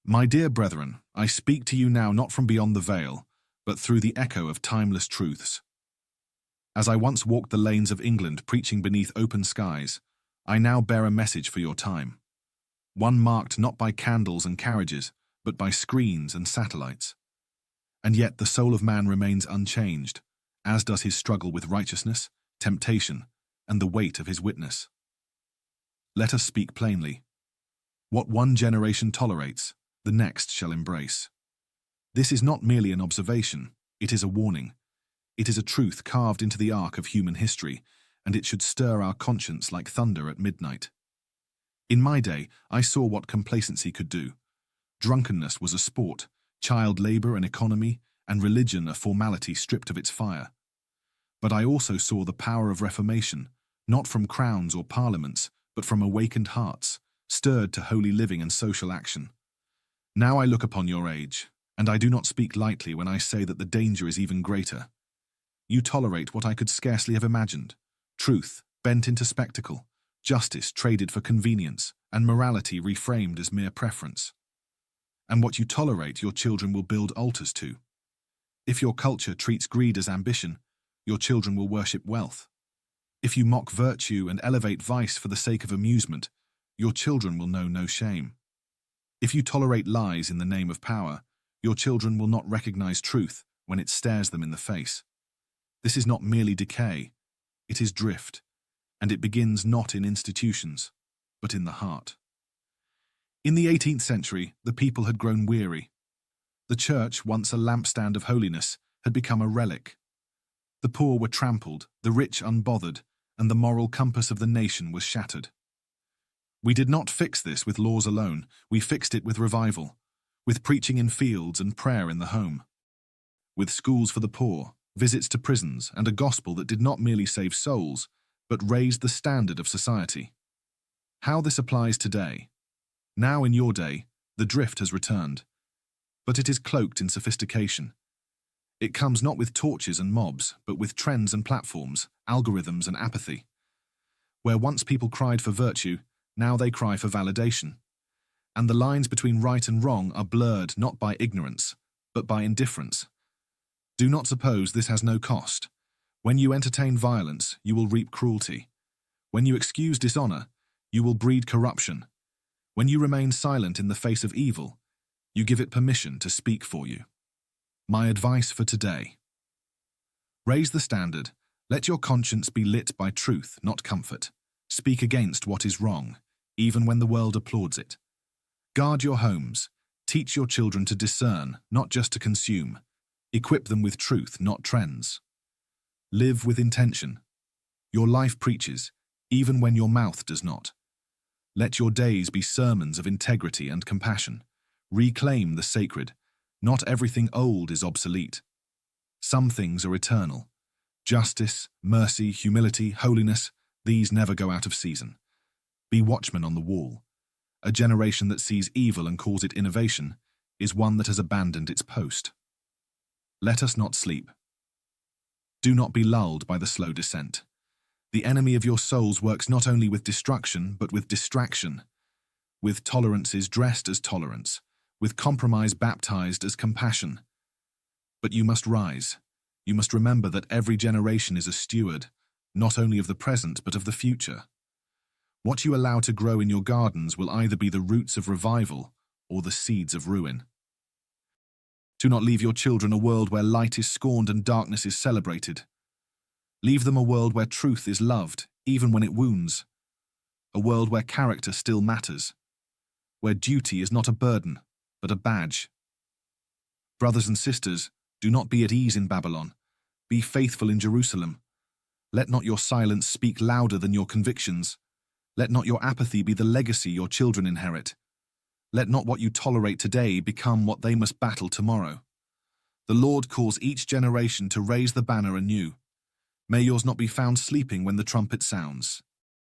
My dear brethren, I speak to you now not from beyond the veil, but through the echo of timeless truths. As I once walked the lanes of England preaching beneath open skies, I now bear a message for your time. One marked not by candles and carriages, but by screens and satellites. And yet the soul of man remains unchanged, as does his struggle with righteousness, temptation, and the weight of his witness. Let us speak plainly. What one generation tolerates, the next shall embrace. This is not merely an observation, it is a warning. It is a truth carved into the arc of human history, and it should stir our conscience like thunder at midnight. In my day, I saw what complacency could do. Drunkenness was a sport, child labor an economy, and religion a formality stripped of its fire. But I also saw the power of reformation, not from crowns or parliaments, but from awakened hearts, stirred to holy living and social action. Now I look upon your age, and I do not speak lightly when I say that the danger is even greater. You tolerate what I could scarcely have imagined: truth bent into spectacle, justice traded for convenience, and morality reframed as mere preference. And what you tolerate, your children will build altars to. If your culture treats greed as ambition, your children will worship wealth. If you mock virtue and elevate vice for the sake of amusement, your children will know no shame. If you tolerate lies in the name of power, your children will not recognize truth when it stares them in the face. This is not merely decay, it is drift, and it begins not in institutions, but in the heart. In the 18th century, the people had grown weary. The church, once a lampstand of holiness, had become a relic. The poor were trampled, the rich unbothered, and the moral compass of the nation was shattered. We did not fix this with laws alone, we fixed it with revival, with preaching in fields and prayer in the home, with schools for the poor, visits to prisons, and a gospel that did not merely save souls, but raised the standard of society. How this applies today. Now in your day, the drift has returned, but it is cloaked in sophistication. It comes not with torches and mobs, but with trends and platforms, algorithms and apathy. Where once people cried for virtue, now they cry for validation. And the lines between right and wrong are blurred not by ignorance, but by indifference. Do not suppose this has no cost. When you entertain violence, you will reap cruelty. When you excuse dishonor, you will breed corruption. When you remain silent in the face of evil, you give it permission to speak for you. My advice for today: raise the standard. Let your conscience be lit by truth, not comfort. Speak against what is wrong, even when the world applauds it. Guard your homes. Teach your children to discern, not just to consume. Equip them with truth, not trends. Live with intention. Your life preaches, even when your mouth does not. Let your days be sermons of integrity and compassion. Reclaim the sacred. Not everything old is obsolete. Some things are eternal. Justice, mercy, humility, holiness, these never go out of season. Be watchmen on the wall. A generation that sees evil and calls it innovation is one that has abandoned its post. Let us not sleep. Do not be lulled by the slow descent. The enemy of your souls works not only with destruction, but with distraction, with tolerances dressed as tolerance, with compromise baptized as compassion. But you must rise. You must remember that every generation is a steward, not only of the present, but of the future. What you allow to grow in your gardens will either be the roots of revival or the seeds of ruin. Do not leave your children a world where light is scorned and darkness is celebrated. Leave them a world where truth is loved, even when it wounds. A world where character still matters. Where duty is not a burden, but a badge. Brothers and sisters, do not be at ease in Babylon. Be faithful in Jerusalem. Let not your silence speak louder than your convictions. Let not your apathy be the legacy your children inherit. Let not what you tolerate today become what they must battle tomorrow. The Lord calls each generation to raise the banner anew. May yours not be found sleeping when the trumpet sounds.